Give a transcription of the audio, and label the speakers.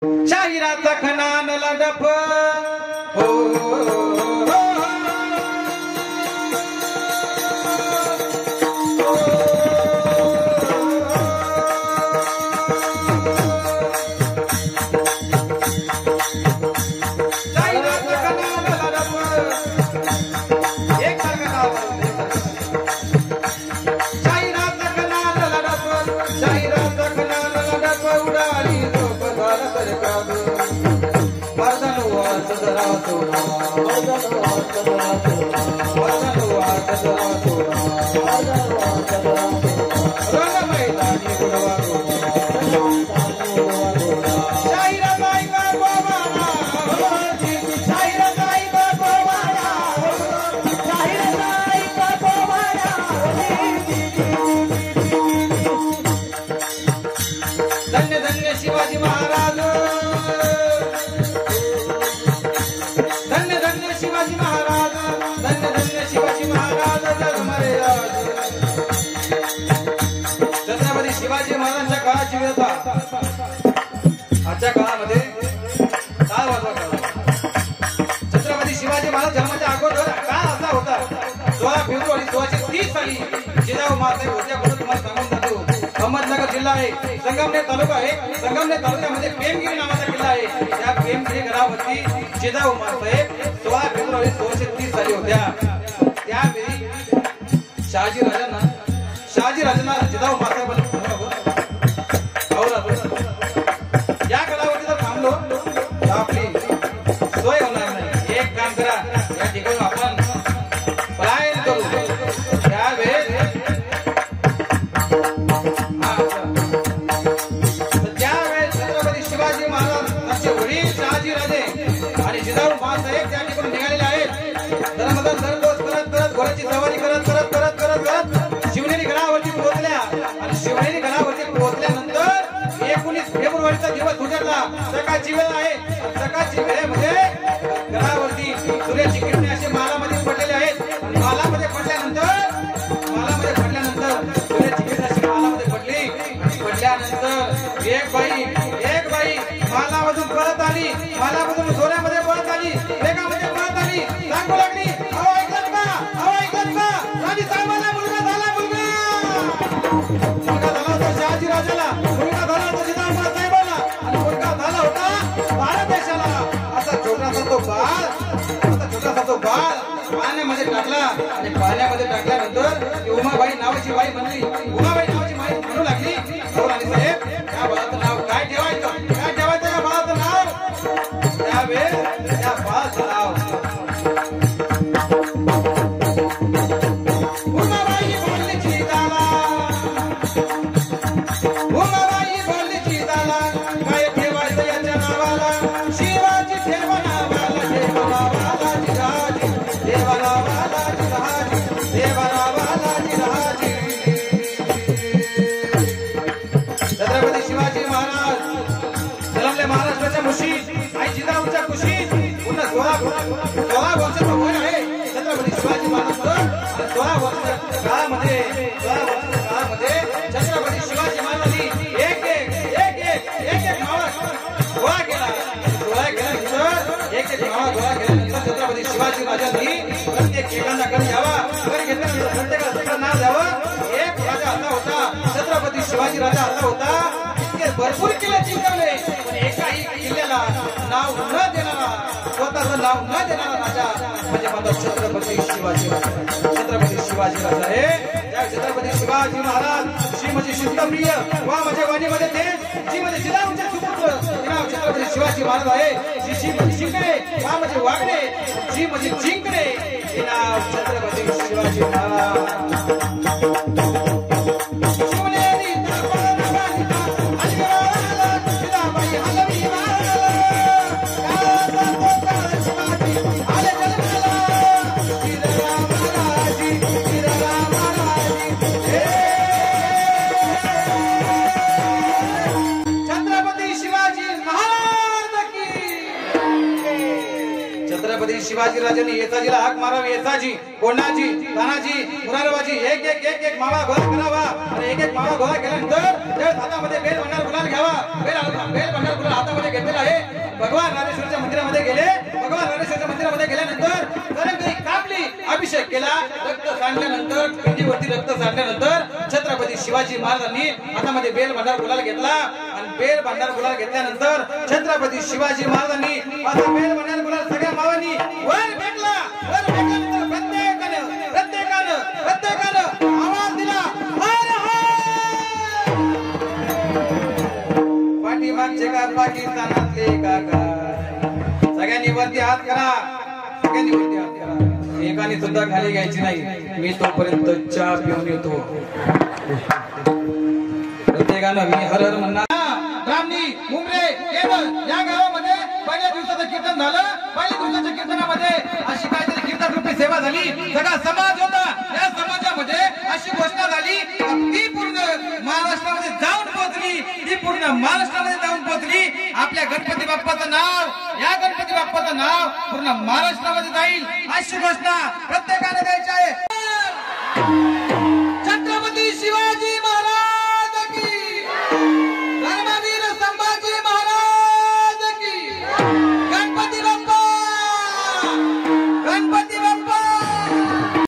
Speaker 1: शाहिराचा खनान लडप हो धन्य धन्य शिवाजी महाराज धन्य धन्य शिवाजी महाराज धन्य धन्य शिवाजी महाराज जगमरे छत्रपती शिवाजी महाराजांच्या काळाची व्यथा आजच्या काळामध्ये काय वाजवा छत्रपती शिवाजी महाराज जन्माच्या अगोदर काळ असा होता 16 फेब्रुवारी 1630 साली जिजाऊ माते होत्या म्हणून तुम्हाला सांगून जातो अहमदनगर जिल्हा आहे संगमनेर तालुका आहे संगमनेर तालुक्यामध्ये पेमगिरी नावाचा किल्ला आहे त्या पेमगिरी गडावरती जिजाऊ मासाहेब 16 फेब्रुवारी 1630 साली होत्या त्यावेळी शहाजी राजांना जिजाऊ मासाहेबांना या गडावरती जर थांबलो तर आपली सोय होणार नाही एक काम करा या ठिकाणी आपण पलायन करू त्यावेळेस छत्रपती शिवाजी महाराज वडील शहाजी राजे आणि जिजाऊ मासाहेब त्या ठिकाणी निघालेले आहेत धर्मदान सरदोष करत करत घोड्याची सवारी करत करत करत करत करत शिवनेरी गडावरती पोहोचल्या आणि शिवनेरी गडावरती पोहोचल्यानंतर 19 फेब्रुवारीचा दिवस उजाडला सकाळची वेळ आहे सकाळची वेळ म्हणजे गडावरती सूर्याची किरणे असे मालामध्ये पडलेले आहेत आणि मालामध्ये पडल्यानंतर सूर्याची किरणे अशी मालामध्ये पडली आणि पडल्यानंतर एक बाई मालामधून परत आली मालामधून सोन्यामध्ये परत आली वेगामध्ये परत आली सांगू लागली अहो ऐकलं का राणी साहेबांना मुलगा झाला होता शहाजी राजाला मुलगा झाला होता जिजाऊ मासाहेबांना आणि मुलगा झाला होता भारत देशाला असा छोटासा तो बाळ पाण्यामध्ये टाकला आणि पाण्यामध्ये टाकल्यानंतर उमाबाई नावाची बाई म्हणली म्हणू लागली अहो राणी साहेब त्या बाळाचं नाव काय ठेवायचं त्या बाळाचं नाव त्यावेळेस त्या बाळाचं नाव उमाबाई बोलली चिताला काय ठेवायचं याच्या नावाला शिवाजी ठेवा नावाला छत्रपती शिवाजी महाराज जन्मले महाराष्ट्राच्या कुशीत आई जिजाऊच्या कुशीत पुन्हा 16 वर्षाचा वय आहे छत्रपती शिवाजी महाराज 16 वर्षाच्या काळामध्ये छत्रपती शिवाजी महाराजांनी एक मावळ गोळा केला एक मावळ गोळा केल्यानंतर छत्रपती शिवाजी महाराजांनी प्रत्येक एकांना घरी यावा घरी घेतल्यानंतर प्रत्येकाला त्याचं नाव द्यावं एक राजा असा होता छत्रपती शिवाजी राजा असा होता इतके भरपूर किल्ले जिंकवले पण एकाही किल्ल्याला नाव न देणारा स्वतःचं नाव न देणारा राजा म्हणजे माझा छत्रपती शिवाजी राजा हे त्या छत्रपती शिवाजी महाराज श्री म्हणजे शिस्तप्रिय वा माझ्या वाणीमध्ये ते जी म्हणजे जिजाऊंचे सुपुत्र हे नाव छत्रपती शिवाजी महाराज आहे श्री म्हणजे शिंगणे वा म्हणजे वागणे जी म्हणजे जिंकणे हे नाव छत्रपती शिवाजी महाराज छत्रपती शिवाजी राजांनी येताजीला हाक मारावी. येताजी, कोणाजी, तानाजी, मुरारबाजी एक एक एक एक मावा गोळा करावा आणि एक एक मावा गोळा केल्यानंतर त्या हातामध्ये बेल भंडार गुलाल घ्यावा. बेल भंडार गुलाल हातामध्ये घेतलेला आहे. भगवान रामेश्वरच्या मंदिरामध्ये गेले. भगवान रामेश्वरच्या मंदिरामध्ये गेल्यानंतर तरंगई कापली, अभिषेक केला. रक्त सांडल्यानंतर पिंडीवरती रक्त सांडल्यानंतर छत्रपती शिवाजी महाराजांनी हातामध्ये बेल भंडार गुलाल घेतला आणि बेल भंडार गुलाल घेतल्यानंतर छत्रपती शिवाजी महाराजांनी आता बेल भंडार गुलाल सगळ्या मावांनी वर फेकला. वर फेकल्यानंतर प्रत्येकानं आवाज दिला, हर हर. पाठीमागचे का पाकिस्तानातले काका सगळ्यांनी वरती हात करा. सगळ्यांनी वरती हात करा. एकाने सुद्धा खाली घ्यायची नाही. मी तोपर्यंत चहा पिऊन येतो. प्रत्येकानं मी हर हर म्हणणार. ब्राह्मणी, मुंबरे, केवळ या गावामध्ये पहिल्या दिवसाचं कीर्तन झालं. पहिल्या दिवसाच्या कीर्तनामध्ये अशी काहीतरी कीर्तन रूपी सेवा झाली. सगळा समाज होता. या समाजामध्ये अशी घोषणा झाली, ती पूर्ण महाराष्ट्रामध्ये जाऊन पोहोचली. ती पूर्ण महाराष्ट्रामध्ये जाऊन पोहोचली. आपल्या गणपती बाप्पाचं नाव, या गणपती बाप्पाचं नाव पूर्ण महाराष्ट्रामध्ये जाईल अशी घोषणा प्रत्येकाने द्यायची आहे.